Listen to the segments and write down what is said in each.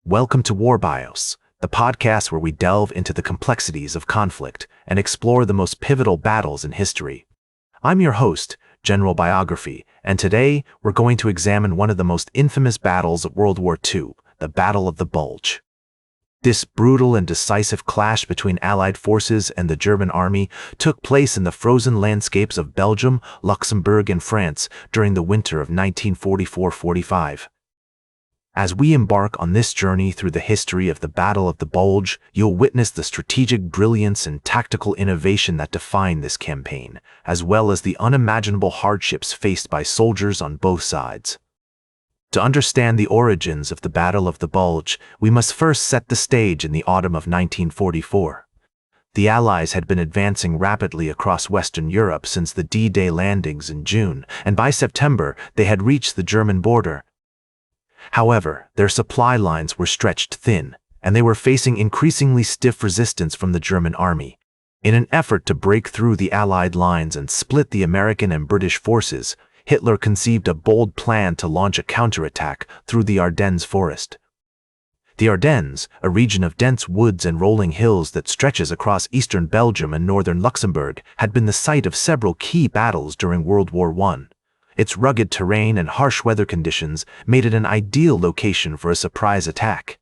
Welcome to War Bios, the podcast where we delve into the complexities of conflict and explore the most pivotal battles in history. I'm your host, General Biography, and today we're going to examine one of the most infamous battles of World War II, the Battle of the Bulge. This brutal and decisive clash between Allied forces and the German army took place in the frozen landscapes of Belgium, Luxembourg, and France during the winter of 1944-45. As we embark on this journey through the history of the Battle of the Bulge, you'll witness the strategic brilliance and tactical innovation that define this campaign, as well as the unimaginable hardships faced by soldiers on both sides. To understand the origins of the Battle of the Bulge, we must first set the stage in the autumn of 1944. The Allies had been advancing rapidly across Western Europe since the D-Day landings in June, and by September they had reached the German border. However, their supply lines were stretched thin, and they were facing increasingly stiff resistance from the German army. In an effort to break through the Allied lines and split the American and British forces, Hitler conceived a bold plan to launch a counterattack through the Ardennes forest. The Ardennes, a region of dense woods and rolling hills that stretches across eastern Belgium and northern Luxembourg, had been the site of several key battles during World War I. Its rugged terrain and harsh weather conditions made it an ideal location for a surprise attack.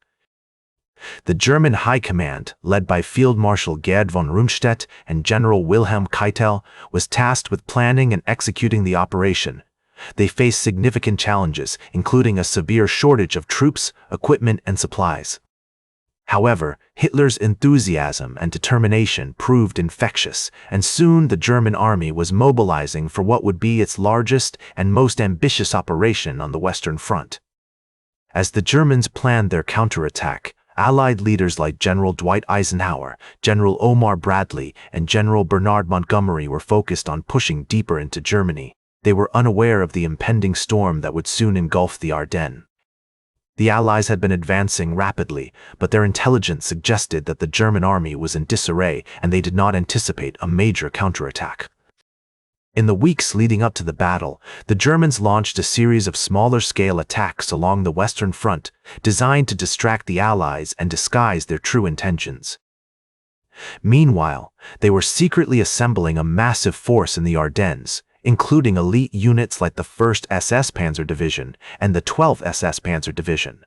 The German High Command, led by Field Marshal Gerd von Rundstedt and General Wilhelm Keitel, was tasked with planning and executing the operation. They faced significant challenges, including a severe shortage of troops, equipment, and supplies. However, Hitler's enthusiasm and determination proved infectious, and soon the German army was mobilizing for what would be its largest and most ambitious operation on the Western Front. As the Germans planned their counterattack, Allied leaders like General Dwight Eisenhower, General Omar Bradley, and General Bernard Montgomery were focused on pushing deeper into Germany. They were unaware of the impending storm that would soon engulf the Ardennes. The Allies had been advancing rapidly, but their intelligence suggested that the German army was in disarray and they did not anticipate a major counterattack. In the weeks leading up to the battle, the Germans launched a series of smaller-scale attacks along the Western Front, designed to distract the Allies and disguise their true intentions. Meanwhile, they were secretly assembling a massive force in the Ardennes, including elite units like the 1st SS Panzer Division and the 12th SS Panzer Division.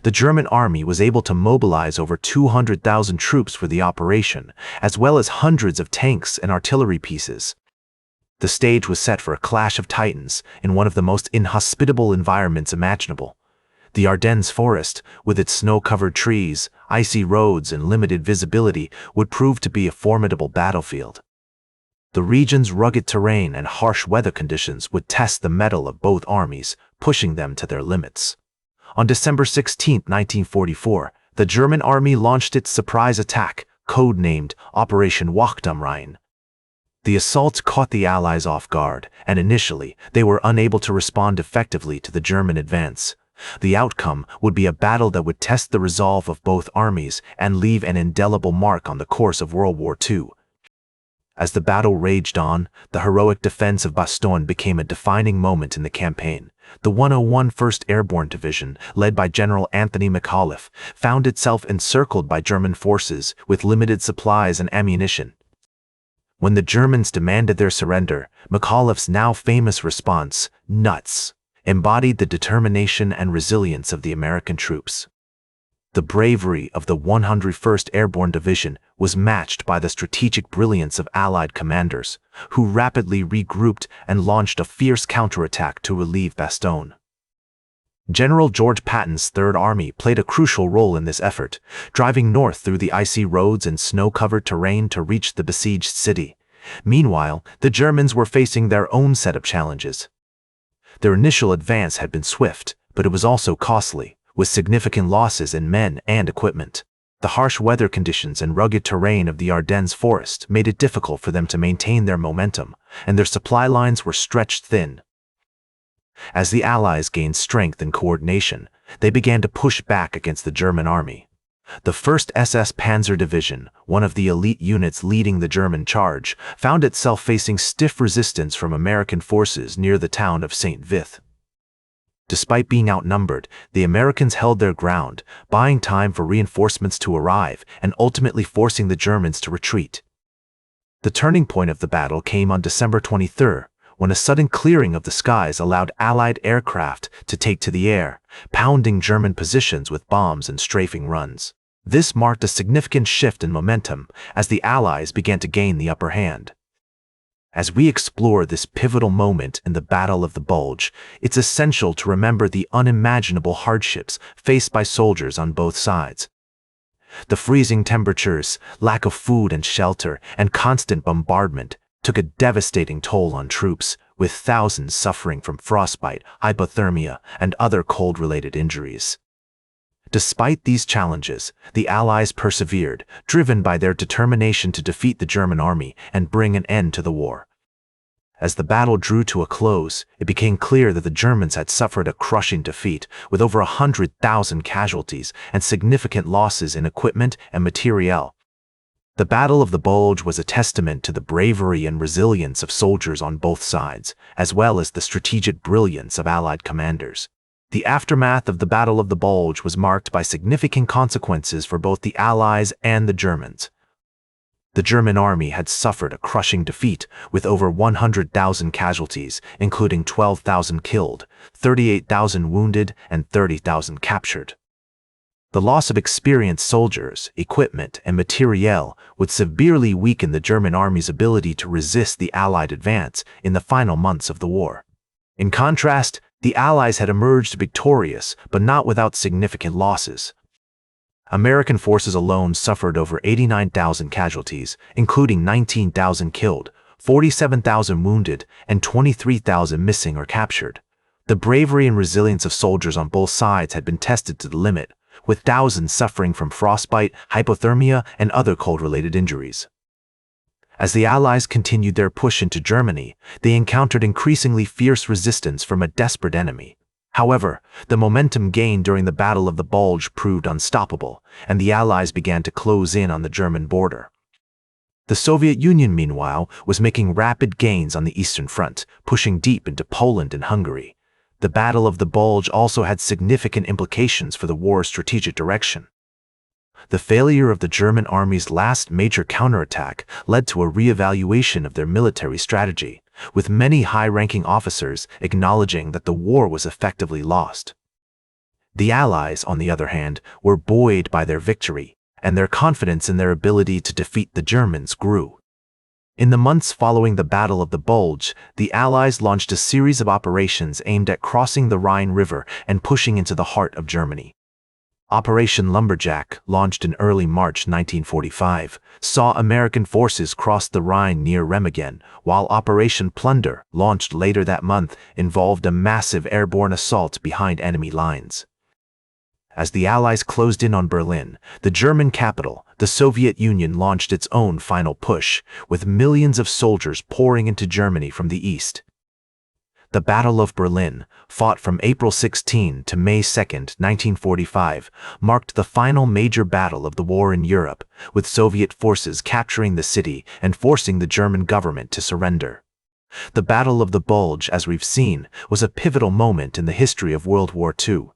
The German army was able to mobilize over 200,000 troops for the operation, as well as hundreds of tanks and artillery pieces. The stage was set for a clash of titans in one of the most inhospitable environments imaginable. The Ardennes forest, with its snow-covered trees, icy roads, and limited visibility, would prove to be a formidable battlefield. The region's rugged terrain and harsh weather conditions would test the mettle of both armies, pushing them to their limits. On December 16, 1944, the German army launched its surprise attack, codenamed Operation Wacht am Rhein. The assault caught the Allies off guard, and initially, they were unable to respond effectively to the German advance. The outcome would be a battle that would test the resolve of both armies and leave an indelible mark on the course of World War II. As the battle raged on, the heroic defense of Bastogne became a defining moment in the campaign. The 101 1st Airborne Division, led by General Anthony McAuliffe, found itself encircled by German forces with limited supplies and ammunition. When the Germans demanded their surrender, McAuliffe's now famous response, "Nuts," embodied the determination and resilience of the American troops. The bravery of the 101st Airborne Division was matched by the strategic brilliance of Allied commanders, who rapidly regrouped and launched a fierce counterattack to relieve Bastogne. General George Patton's Third Army played a crucial role in this effort, driving north through the icy roads and snow-covered terrain to reach the besieged city. Meanwhile, the Germans were facing their own set of challenges. Their initial advance had been swift, but it was also costly, with significant losses in men and equipment. The harsh weather conditions and rugged terrain of the Ardennes forest made it difficult for them to maintain their momentum, and their supply lines were stretched thin. As the Allies gained strength and coordination, they began to push back against the German army. The 1st SS Panzer Division, one of the elite units leading the German charge, found itself facing stiff resistance from American forces near the town of St. Vith. Despite being outnumbered, the Americans held their ground, buying time for reinforcements to arrive and ultimately forcing the Germans to retreat. The turning point of the battle came on December 23, when a sudden clearing of the skies allowed Allied aircraft to take to the air, pounding German positions with bombs and strafing runs. This marked a significant shift in momentum as the Allies began to gain the upper hand. As we explore this pivotal moment in the Battle of the Bulge, it's essential to remember the unimaginable hardships faced by soldiers on both sides. The freezing temperatures, lack of food and shelter, and constant bombardment took a devastating toll on troops, with thousands suffering from frostbite, hypothermia, and other cold-related injuries. Despite these challenges, the Allies persevered, driven by their determination to defeat the German army and bring an end to the war. As the battle drew to a close, it became clear that the Germans had suffered a crushing defeat, with over 100,000 casualties and significant losses in equipment and materiel. The Battle of the Bulge was a testament to the bravery and resilience of soldiers on both sides, as well as the strategic brilliance of Allied commanders. The aftermath of the Battle of the Bulge was marked by significant consequences for both the Allies and the Germans. The German army had suffered a crushing defeat, with over 100,000 casualties, including 12,000 killed, 38,000 wounded, and 30,000 captured. The loss of experienced soldiers, equipment, and materiel would severely weaken the German army's ability to resist the Allied advance in the final months of the war. In contrast, the Allies had emerged victorious, but not without significant losses. American forces alone suffered over 89,000 casualties, including 19,000 killed, 47,000 wounded, and 23,000 missing or captured. The bravery and resilience of soldiers on both sides had been tested to the limit, with thousands suffering from frostbite, hypothermia, and other cold-related injuries. As the Allies continued their push into Germany, they encountered increasingly fierce resistance from a desperate enemy. However, the momentum gained during the Battle of the Bulge proved unstoppable, and the Allies began to close in on the German border. The Soviet Union, meanwhile, was making rapid gains on the Eastern Front, pushing deep into Poland and Hungary. The Battle of the Bulge also had significant implications for the war's strategic direction. The failure of the German army's last major counterattack led to a re-evaluation of their military strategy, with many high-ranking officers acknowledging that the war was effectively lost. The Allies, on the other hand, were buoyed by their victory, and their confidence in their ability to defeat the Germans grew. In the months following the Battle of the Bulge, the Allies launched a series of operations aimed at crossing the Rhine River and pushing into the heart of Germany. Operation Lumberjack, launched in early March 1945, saw American forces cross the Rhine near Remagen, while Operation Plunder, launched later that month, involved a massive airborne assault behind enemy lines. As the Allies closed in on Berlin, the German capital, the Soviet Union launched its own final push, with millions of soldiers pouring into Germany from the east. The Battle of Berlin, fought from April 16 to May 2, 1945, marked the final major battle of the war in Europe, with Soviet forces capturing the city and forcing the German government to surrender. The Battle of the Bulge, as we've seen, was a pivotal moment in the history of World War II.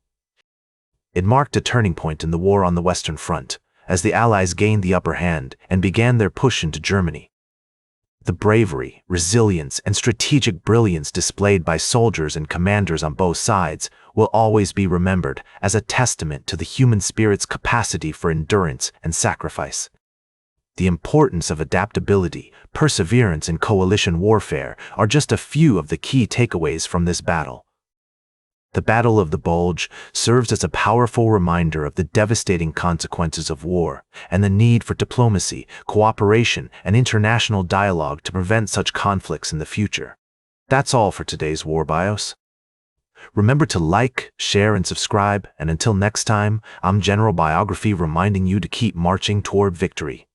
It marked a turning point in the war on the Western Front, as the Allies gained the upper hand and began their push into Germany. The bravery, resilience, and strategic brilliance displayed by soldiers and commanders on both sides will always be remembered as a testament to the human spirit's capacity for endurance and sacrifice. The importance of adaptability, perseverance, and coalition warfare are just a few of the key takeaways from this battle. The Battle of the Bulge serves as a powerful reminder of the devastating consequences of war and the need for diplomacy, cooperation, and international dialogue to prevent such conflicts in the future. That's all for today's War Bios. Remember to like, share, and subscribe, and until next time, I'm General Biography reminding you to keep marching toward victory.